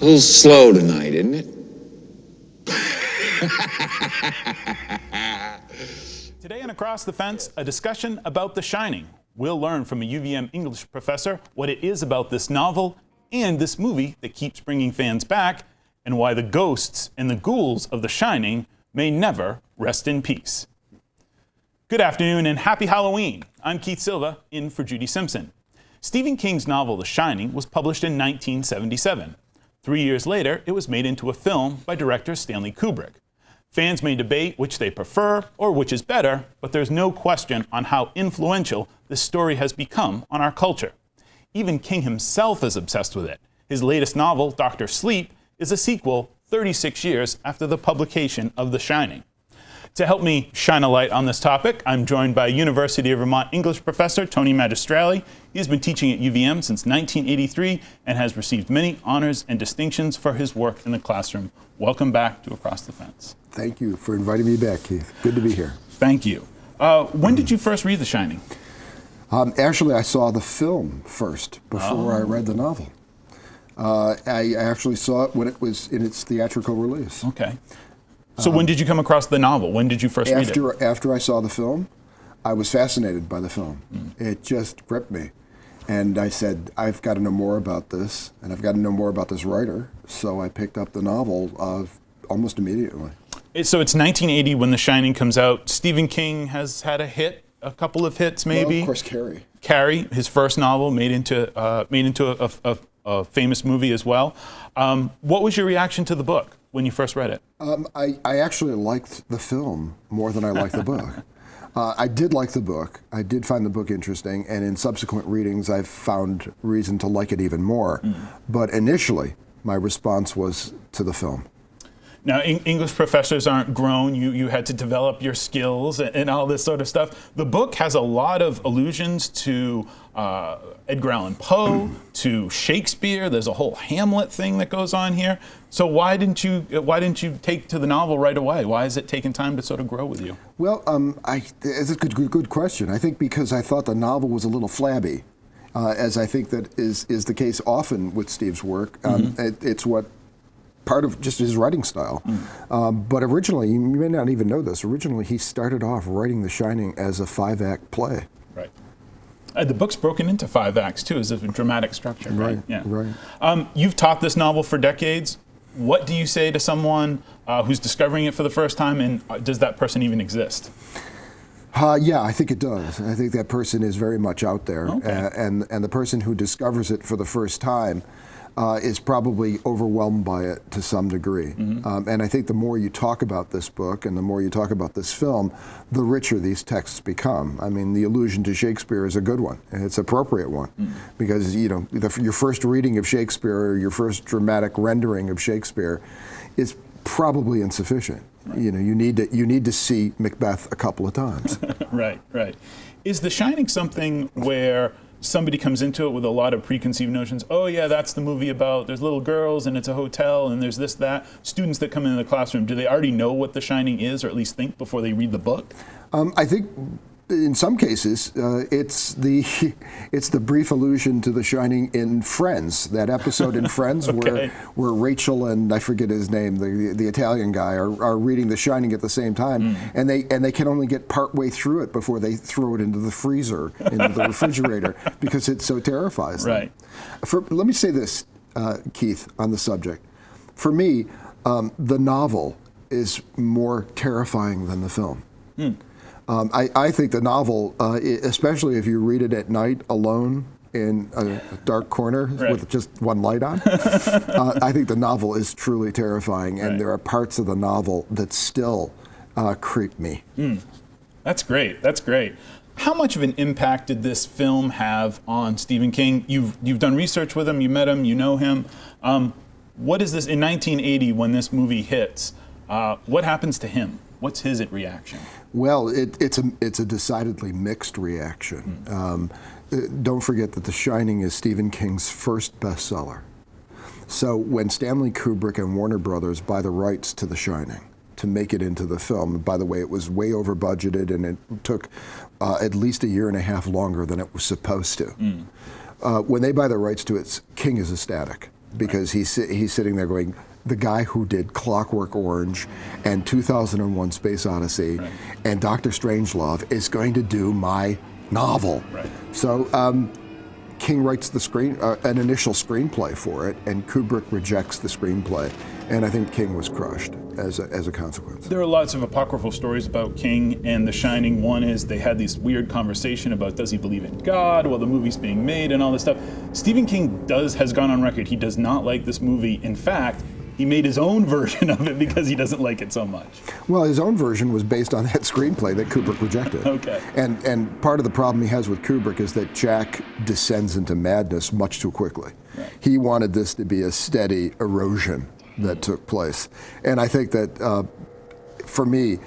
A little slow tonight, isn't it? Today on Across the Fence, a discussion about The Shining. We'll learn from a UVM English professor what it is about this novel and this movie that keeps bringing fans back, and why the ghosts and the ghouls of The Shining may never rest in peace. Good afternoon and happy Halloween. I'm Keith Silva, in for Judy Simpson. Stephen King's novel The Shining was published in 1977. 3 years later, it was made into a film by director Stanley Kubrick. Fans may debate which they prefer or which is better, but there's no question on how influential this story has become on our culture. Even King himself is obsessed with it. His latest novel, Dr. Sleep, is a sequel 36 years after the publication of The Shining. To help me shine a light on this topic, I'm joined by University of Vermont English professor Tony Magistrale. He has been teaching at UVM since 1983 and has received many honors and distinctions for his work in the classroom. Welcome back to Across the Fence. Thank you for inviting me back, Keith. Good to be here. Thank you. When did you first read The Shining? Actually, I saw the film first before I read the novel. I actually saw it when it was in its theatrical release. Okay. So when did you come across the novel? When did you first read it? After I saw the film, I was fascinated by the film. It just gripped me. And I said, I've got to know more about this, and I've got to know more about this writer. So I picked up the novel almost immediately. So it's 1980 when The Shining comes out. Stephen King has had a couple of hits maybe. Well, of course, Carrie. Carrie, his first novel, made into a famous movie as well. What was your reaction to the book when you first read it? I actually liked the film more than I liked the book. I did like the book. I did find the book interesting, and in subsequent readings, I've found reason to like it even more. But initially, my response was to the film. Now, English professors aren't grown. You had to develop your skills and all this sort of stuff. The book has a lot of allusions to Edgar Allan Poe, to Shakespeare. There's a whole Hamlet thing that goes on here. So why didn't you take to the novel right away? Why has it taken time to sort of grow with you? Well, it's a good question. I think because I thought the novel was a little flabby, as I think that is the case often with Steve's work. It's what part of just his writing style. But originally, you may not even know this, originally he started off writing The Shining as a 5-act play. Right. The book's broken into 5 acts too, as a dramatic structure. Right. Yeah. Right. You've taught this novel for decades. What do you say to someone who's discovering it for the first time, and does that person even exist? Yeah, I think it does. I think that person is very much out there. Okay. And the person who discovers it for the first time is probably overwhelmed by it to some degree. And I think the more you talk about this book and the more you talk about this film, the richer these texts become. I mean, the allusion to Shakespeare is a good one, and it's an appropriate one, because your first reading of Shakespeare or your first dramatic rendering of Shakespeare is probably insufficient. Right. You need to see Macbeth a couple of times. Right. Is The Shining something where somebody comes into it with a lot of preconceived notions? Oh yeah, that's the movie about there's little girls and it's a hotel and there's this, that. Students that come into the classroom, do they already know what The Shining is, or at least think before they read the book? I think in some cases it's the brief allusion to The Shining in Friends, that episode in Friends. Okay. where Rachel and I forget his name, the Italian guy, are reading The Shining at the same time, and they can only get partway through it before they throw it into the freezer, into the refrigerator, because it so terrifies them. Right. Let me say this, Keith, on the subject. For me, the novel is more terrifying than the film. I think the novel, especially if you read it at night alone in a dark corner with just one light on, I think the novel is truly terrifying, and there are parts of the novel that still creep me. That's great. How much of an impact did this film have on Stephen King? You've done research with him, you met him, you know him. What is this in 1980 when this movie hits? What happens to him? What's his reaction? Well, it's a decidedly mixed reaction. Don't forget that The Shining is Stephen King's first bestseller. So when Stanley Kubrick and Warner Brothers buy the rights to The Shining to make it into the film, by the way, it was way over budgeted, and it took at least a year and a half longer than it was supposed to. When they buy the rights to it, King is ecstatic. because he's sitting there going, the guy who did Clockwork Orange and 2001: Space Odyssey and Dr. Strangelove is going to do my novel. Right. So King writes the an initial screenplay for it, and Kubrick rejects the screenplay, and I think King was crushed as a consequence. There are lots of apocryphal stories about King and The Shining. One is they had this weird conversation about does he believe in God while the movie's being made and all this stuff. Stephen King has gone on record. He does not like this movie. In fact, he made his own version of it because he doesn't like it so much. Well, his own version was based on that screenplay that Kubrick rejected. Okay. And part of the problem he has with Kubrick is that Jack descends into madness much too quickly. Right. He wanted this to be a steady erosion that took place. And I think that, for me,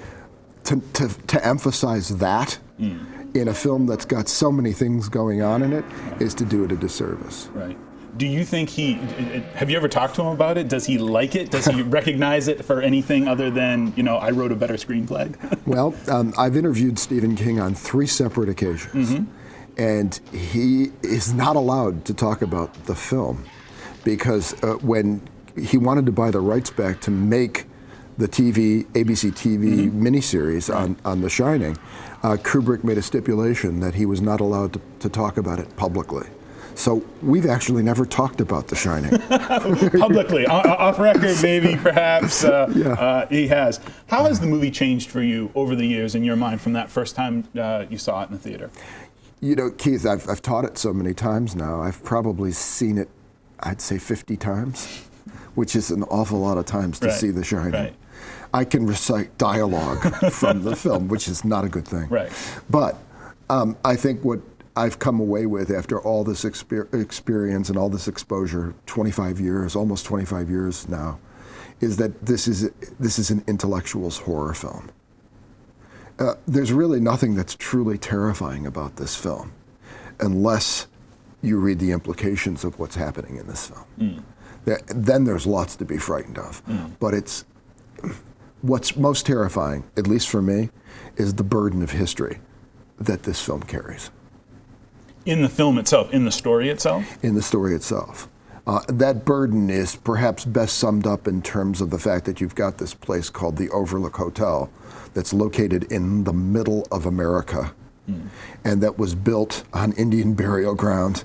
to emphasize that in a film that's got so many things going on in it is to do it a disservice. Right. Do you think have you ever talked to him about it? Does he like it? Does he recognize it for anything other than, I wrote a better screenplay? Well, I've interviewed Stephen King on 3 separate occasions, and he is not allowed to talk about the film because when he wanted to buy the rights back to make the ABC TV miniseries on The Shining, Kubrick made a stipulation that he was not allowed to talk about it publicly. So we've actually never talked about The Shining. Publicly, off record maybe, perhaps, he has. How has the movie changed for you over the years in your mind from that first time you saw it in the theater? Keith, I've taught it so many times now. I've probably seen it, I'd say 50 times, which is an awful lot of times to see The Shining. Right. I can recite dialogue from the film, which is not a good thing. Right. But I think what I've come away with after all this experience and all this exposure, 25 years, almost 25 years now, is that this is an intellectual's horror film. There's really nothing that's truly terrifying about this film, unless you read the implications of what's happening in this film. Then there's lots to be frightened of. But what's most terrifying, at least for me, is the burden of history that this film carries. In the film itself, in the story itself? In the story itself. That burden is perhaps best summed up in terms of the fact that you've got this place called the Overlook Hotel that's located in the middle of America and that was built on Indian burial ground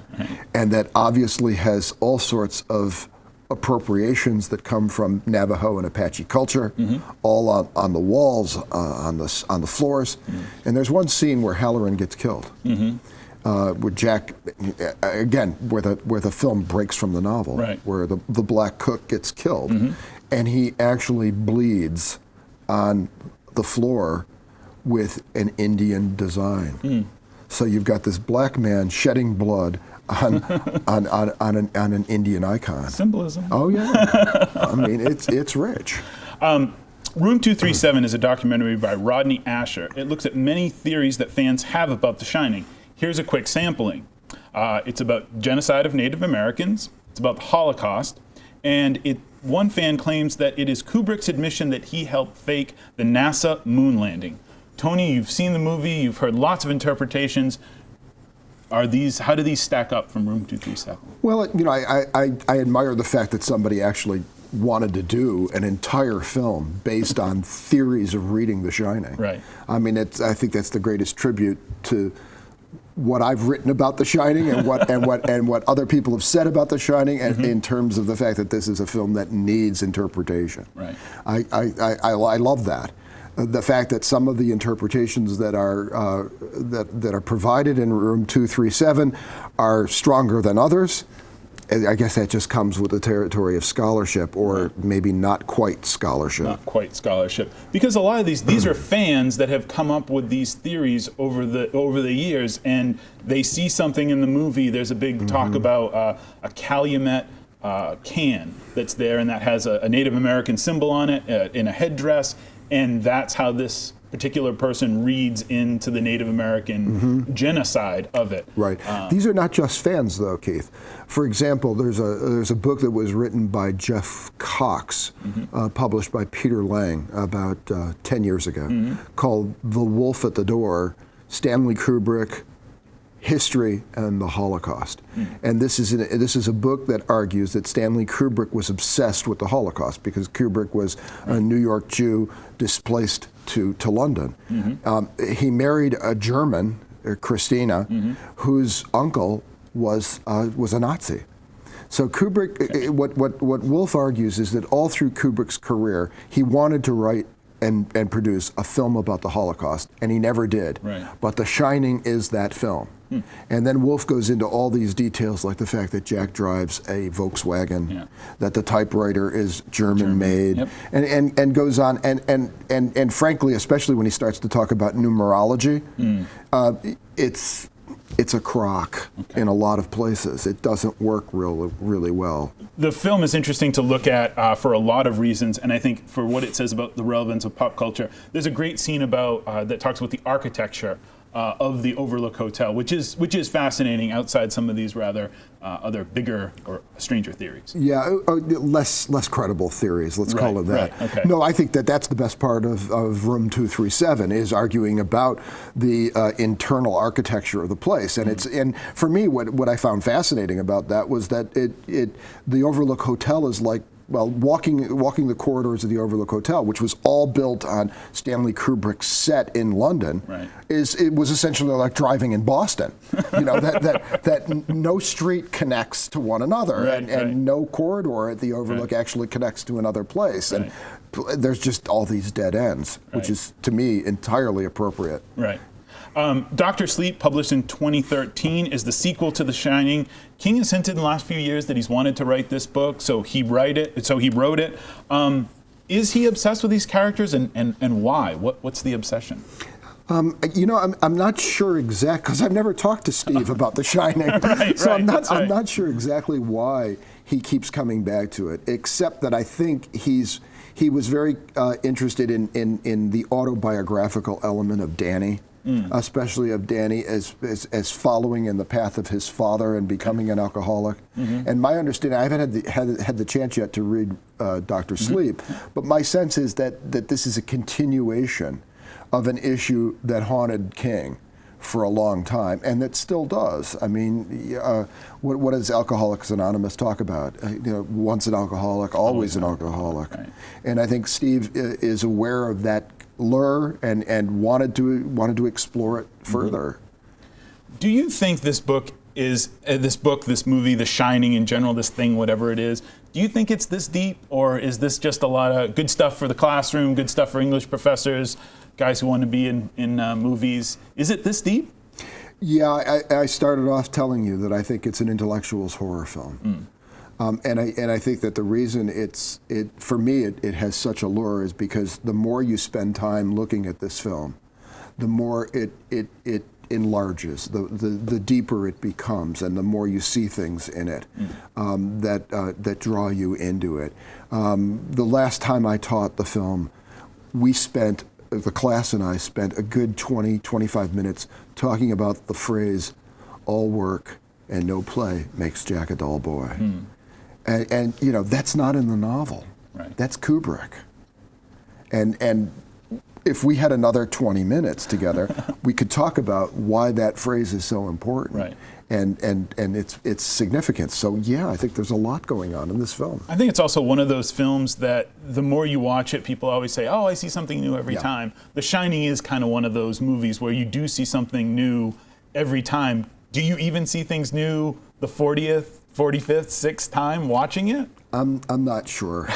and that obviously has all sorts of appropriations that come from Navajo and Apache culture, all on the walls, on the floors. And there's one scene where Halloran gets killed. Where Jack, again, where the film breaks from the novel, where the black cook gets killed, and he actually bleeds on the floor with an Indian design. So you've got this black man shedding blood on an Indian icon. Symbolism. Oh yeah, I mean it's rich. Room 237 is a documentary by Rodney Asher. It looks at many theories that fans have about The Shining. Here's a quick sampling. It's about genocide of Native Americans. It's about the Holocaust. And one fan claims that it is Kubrick's admission that he helped fake the NASA moon landing. Tony, you've seen the movie. You've heard lots of interpretations. How do these stack up from Room 237? Well, I admire the fact that somebody actually wanted to do an entire film based on theories of reading The Shining. Right. I mean, I think that's the greatest tribute to what I've written about The Shining and what other people have said about The Shining, and in terms of the fact that this is a film that needs interpretation. Right. I love that. The fact that some of the interpretations that are provided in Room 237 are stronger than others, I guess that just comes with the territory of scholarship, or maybe not quite scholarship. Not quite scholarship, because a lot of these are fans that have come up with these theories over the years, and they see something in the movie. There's a big talk about a Calumet can that's there, and that has a Native American symbol on it in a headdress, and that's how this particular person reads into the Native American genocide of it. Right. These are not just fans, though, Keith. For example, there's a book that was written by Jeff Cox, published by Peter Lang about 10 years ago, called The Wolf at the Door, Stanley Kubrick, history and the Holocaust. And this is a book that argues that Stanley Kubrick was obsessed with the Holocaust because Kubrick was a New York Jew displaced to London. He married a German, Christina, whose uncle was a Nazi. So Kubrick, what Wolf argues is that all through Kubrick's career, he wanted to write and produce a film about the Holocaust, and he never did. Right. But The Shining is that film. And then Wolf goes into all these details, like the fact that Jack drives a Volkswagen, that the typewriter is German-made, and goes on. And frankly, especially when he starts to talk about numerology, it's a crock in a lot of places. It doesn't work really well. The film is interesting to look at for a lot of reasons, and I think for what it says about the relevance of pop culture. There's a great scene about that talks about the architecture of the Overlook Hotel, which is fascinating outside some of these rather other bigger or stranger theories. Yeah, less credible theories, let's call it that. Right, okay. No, I think that's the best part of Room 237 is arguing about the internal architecture of the place. And and for me, what I found fascinating about that was that the Overlook Hotel is like, well, walking the corridors of the Overlook Hotel, which was all built on Stanley Kubrick's set in London, it was essentially like driving in Boston. You know, that no street connects to one another, and no corridor at the Overlook actually connects to another place, and there's just all these dead ends, which is to me entirely appropriate. Right. Dr. Sleep, published in 2013, is the sequel to The Shining. King has hinted in the last few years that he's wanted to write this book, so he wrote it. Is he obsessed with these characters, and why? What's the obsession? You know, I'm not sure exactly, because I've never talked to Steve about The Shining, I'm not sure exactly why he keeps coming back to it, except that I think he was very interested in the autobiographical element of Danny. Especially of Danny as following in the path of his father and becoming an alcoholic. And my understanding, I haven't had the chance yet to read Dr. Sleep, but my sense is that this is a continuation of an issue that haunted King for a long time, and that still does. I mean, what does Alcoholics Anonymous talk about? Once an alcoholic, always an alcoholic. And I think Steve is aware of that lure and wanted to explore it further. Do you think this book is this movie, The Shining in general, this thing, whatever it is, do you think it's this deep, or is this just a lot of good stuff for the classroom, good stuff for English professors, guys who want to be in movies? Is it this deep? Yeah, I started off telling you that I think it's an intellectual's horror film. And I think that the reason for me it has such a lure is because the more you spend time looking at this film, the more it enlarges, the deeper it becomes, and the more you see things in it that draw you into it. The last time I taught the film, the class and I spent a good 20-25 minutes talking about the phrase, "all work and no play makes Jack a dull boy." And you know, that's not in the novel. That's Kubrick. And if we had another 20 minutes together, we could talk about why that phrase is so important and its significance. So yeah, I think there's a lot going on in this film. I think it's also one of those films that the more you watch it, people always say, oh, I see something new every time. The Shining is kind of one of those movies where you do see something new every time. Do you even see things new the 40th, 45th, 6th time watching it? I'm not sure.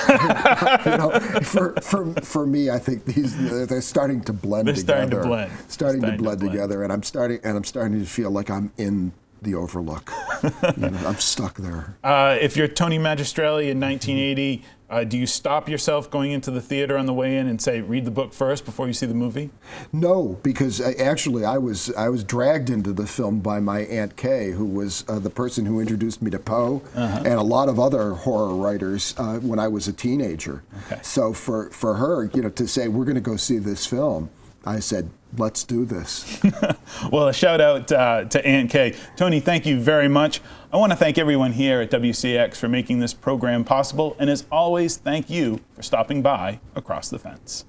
For me, I think they're starting to blend together. Starting to blend together, and I'm starting to feel like I'm in the Overlook. I'm stuck there. If you're Tony Magistrale in 1980, do you stop yourself going into the theater on the way in and say, read the book first before you see the movie? No, because actually I was dragged into the film by my Aunt Kay, who was the person who introduced me to Poe and a lot of other horror writers when I was a teenager. So for her, to say, we're going to go see this film, I said, let's do this. Well, a shout out to Aunt Kay. Tony, thank you very much. I want to thank everyone here at WCX for making this program possible. And as always, thank you for stopping by Across the Fence.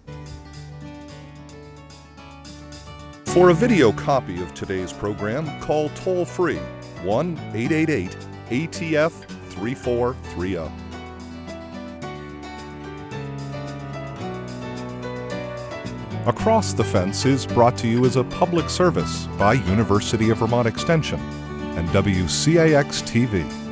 For a video copy of today's program, call toll-free 1-888-ATF-3430. Across the Fence is brought to you as a public service by University of Vermont Extension and WCAX-TV.